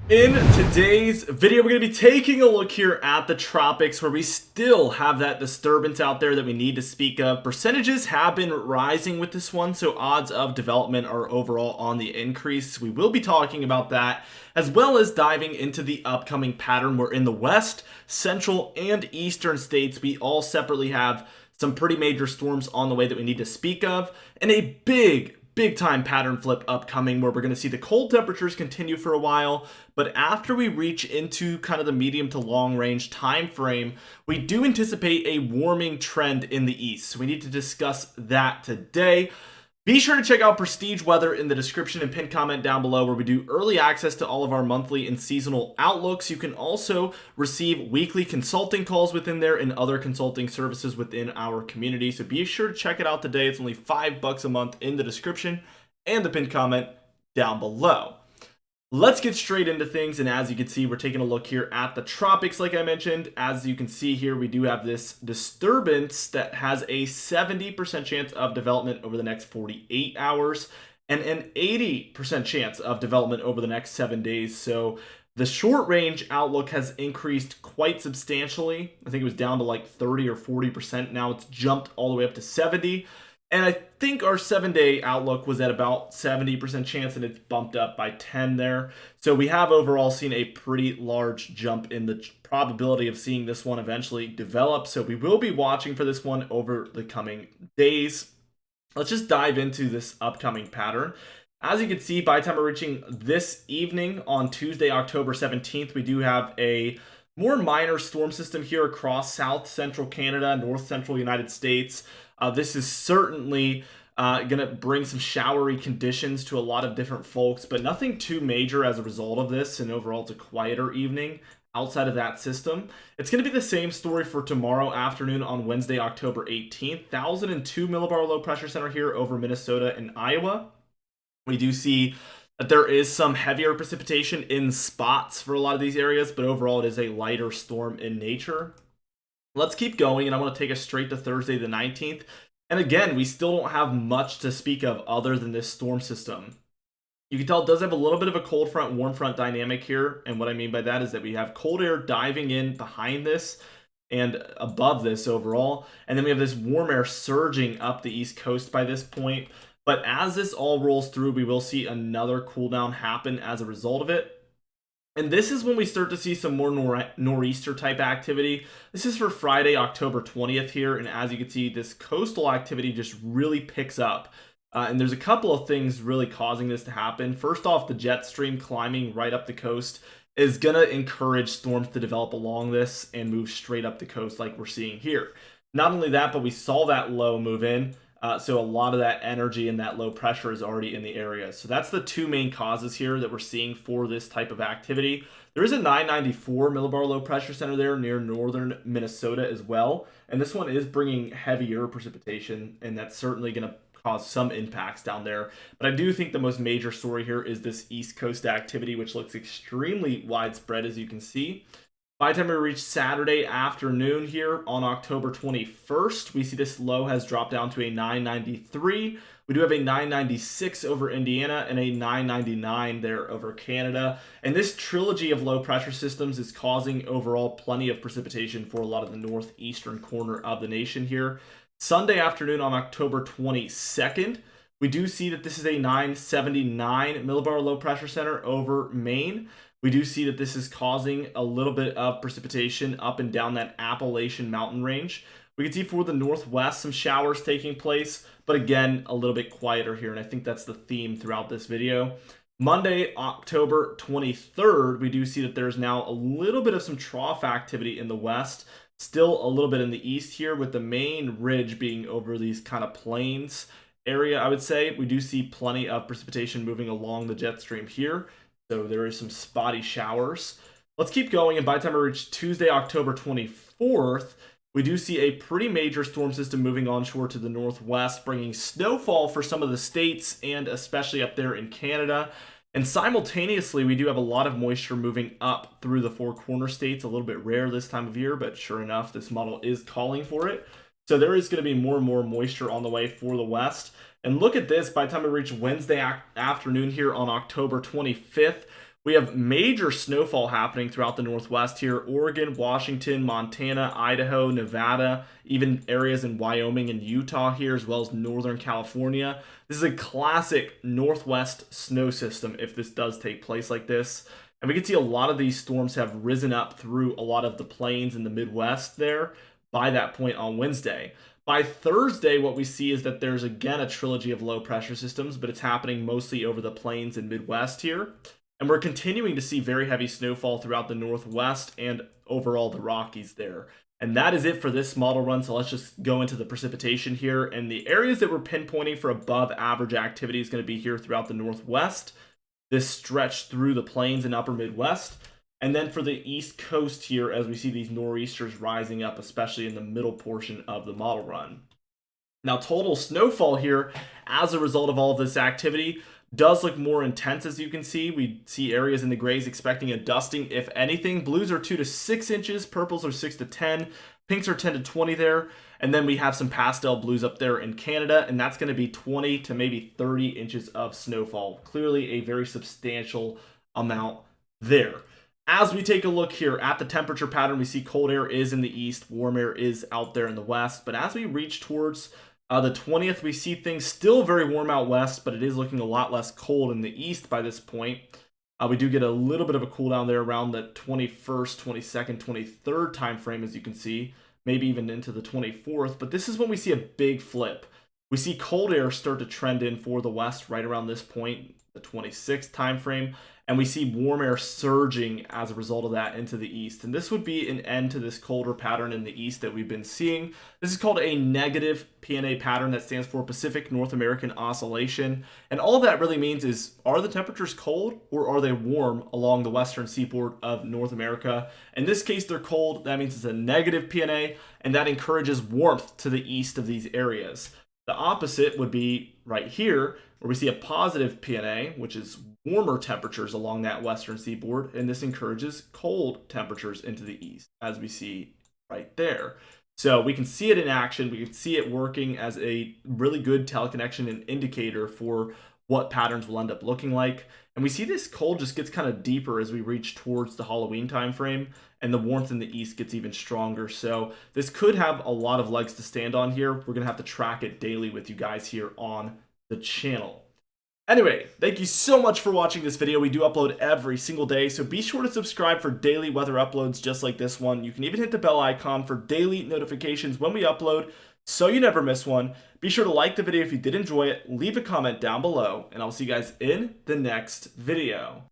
In today's video, we're going to be taking a look here at the tropics where we still have that disturbance out there that we need to speak of. Percentages have been rising with this one, so odds of development are overall on the increase. We will be talking about that, as well as diving into the upcoming pattern where in the west, central, and eastern states, we all separately have some pretty major storms on the way that we need to speak of, and a big time pattern flip upcoming where we're going to see the cold temperatures continue for a while, but after we reach into kind of the medium to long range time frame, we do anticipate a warming trend in the east. So we need to discuss that today. Be sure to check out Prestige Weather in the description and pinned comment down below, where we do early access to all of our monthly and seasonal outlooks. You can also receive weekly consulting calls within there and other consulting services within our community. So be sure to check it out today. It's only $5 a month in the description and the pinned comment down below. Let's get straight into things, and as you can see, we're taking a look here at the tropics like I mentioned. As you can see here, we do have this disturbance that has a 70% chance of development over the next 48 hours and an 80% chance of development over the next 7 days. So the short range outlook has increased quite substantially. I think it was down to like 30 or 40%. Now it's jumped all the way up to 70. And I think our 7-day outlook was at about 70% chance, and it's bumped up by 10 there. So we have overall seen a pretty large jump in the probability of seeing this one eventually develop. So we will be watching for this one over the coming days. Let's just dive into this upcoming pattern. As you can see, by the time we're reaching this evening on Tuesday, October 17th, we do have a more minor storm system here across south central Canada, north central United States. This is certainly going to bring some showery conditions to a lot of different folks, but nothing too major as a result of this, and overall it's a quieter evening outside of that system. It's going to be the same story for tomorrow afternoon on Wednesday, October 18th. 1,002 millibar low pressure center here over Minnesota and Iowa. We do see that there is some heavier precipitation in spots for a lot of these areas, but overall it is a lighter storm in nature. Let's keep going, and I want to take us straight to Thursday the 19th. And again, we still don't have much to speak of other than this storm system. You can tell it does have a little bit of a cold front, warm front dynamic here. And what I mean by that is that we have cold air diving in behind this and above this overall. And then we have this warm air surging up the east coast by this point. But as this all rolls through, we will see another cool down happen as a result of it. And this is when we start to see some more nor'easter type activity. This is for Friday, October 20th here. And as you can see, this coastal activity just really picks up. And there's a couple of things really causing this to happen. First off, the jet stream climbing right up the coast is going to encourage storms to develop along this and move straight up the coast like we're seeing here. Not only that, but we saw that low move in. So a lot of that energy and that low pressure is already in the area. So that's the two main causes here that we're seeing for this type of activity. There is a 994 millibar low pressure center there near northern Minnesota as well. And this one is bringing heavier precipitation, and that's certainly going to cause some impacts down there. But I do think the most major story here is this East Coast activity, which looks extremely widespread, as you can see. By the time we reach Saturday afternoon here on October 21st, we see this low has dropped down to a 993. We do have a 996 over Indiana and a 999 there over Canada. And this trilogy of low pressure systems is causing overall plenty of precipitation for a lot of the northeastern corner of the nation here. Sunday afternoon on October 22nd, we do see that this is a 979 millibar low pressure center over Maine. We do see that this is causing a little bit of precipitation up and down that Appalachian mountain range. We can see for the northwest some showers taking place, but again, a little bit quieter here, and I think that's the theme throughout this video. Monday, October 23rd, we do see that there's now a little bit of some trough activity in the west, still a little bit in the east here, with the main ridge being over these kind of plains area, I would say. We do see plenty of precipitation moving along the jet stream here. So there is some spotty showers. Let's keep going, and by the time we reach Tuesday, October 24th, we do see a pretty major storm system moving onshore to the northwest, bringing snowfall for some of the states and especially up there in Canada. And simultaneously, we do have a lot of moisture moving up through the Four Corner states. A little bit rare this time of year, but sure enough, this model is calling for it. So there is going to be more and more moisture on the way for the west. And look at this, by the time we reach Wednesday afternoon here on October 25th, We have major snowfall happening throughout the Northwest here. Oregon, Washington, Montana, Idaho, Nevada, even areas in Wyoming and Utah here, as well as Northern California. This is a classic Northwest snow system if this does take place like this. And we can see a lot of these storms have risen up through a lot of the plains in the Midwest there by that point on Wednesday. By Thursday, what we see is that there's again a trilogy of low pressure systems, but it's happening mostly over the plains and Midwest here. And we're continuing to see very heavy snowfall throughout the Northwest and overall the Rockies there. And that is it for this model run. So let's just go into the precipitation here. And the areas that we're pinpointing for above average activity is going to be here throughout the Northwest, this stretch through the plains and upper Midwest. And then for the East Coast here, as we see these nor'easters rising up, especially in the middle portion of the model run. Now, total snowfall here as a result of all of this activity does look more intense, as you can see. We see areas in the grays expecting a dusting, if anything. Blues are 2 to 6 inches, purples are 6 to 10, pinks are 10 to 20 there. And then we have some pastel blues up there in Canada, and that's going to be 20 to maybe 30 inches of snowfall. Clearly a very substantial amount there. As we take a look here at the temperature pattern, we see cold air is in the east, warm air is out there in the west. But as we reach towards the 20th, we see things still very warm out west, but it is looking a lot less cold in the east by this point. We do get a little bit of a cool down there around the 21st, 22nd, 23rd time frame, as you can see, maybe even into the 24th. But this is when we see a big flip. We see cold air start to trend in for the west right around this point, the 26th time frame, and we see warm air surging as a result of that into the east. And this would be an end to this colder pattern in the east that we've been seeing. This is called a negative PNA pattern, that stands for Pacific North American Oscillation. And all that really means is, are the temperatures cold or are they warm along the western seaboard of North America? In this case, they're cold. That means it's a negative PNA, and that encourages warmth to the east of these areas. The opposite would be right here, where we see a positive PNA, which is warmer temperatures along that western seaboard, and this encourages cold temperatures into the east, as we see right there. So we can see it in action. We can see it working as a really good teleconnection and indicator for what patterns will end up looking like. And we see this cold just gets kind of deeper as we reach towards the Halloween time frame, and the warmth in the east gets even stronger. So this could have a lot of legs to stand on here. We're going to have to track it daily with you guys here on the channel. Anyway, thank you so much for watching this video. We do upload every single day, so be sure to subscribe for daily weather uploads just like this one. You can even hit the bell icon for daily notifications when we upload, so you never miss one. Be sure to like the video if you did enjoy it, leave a comment down below, and I'll see you guys in the next video.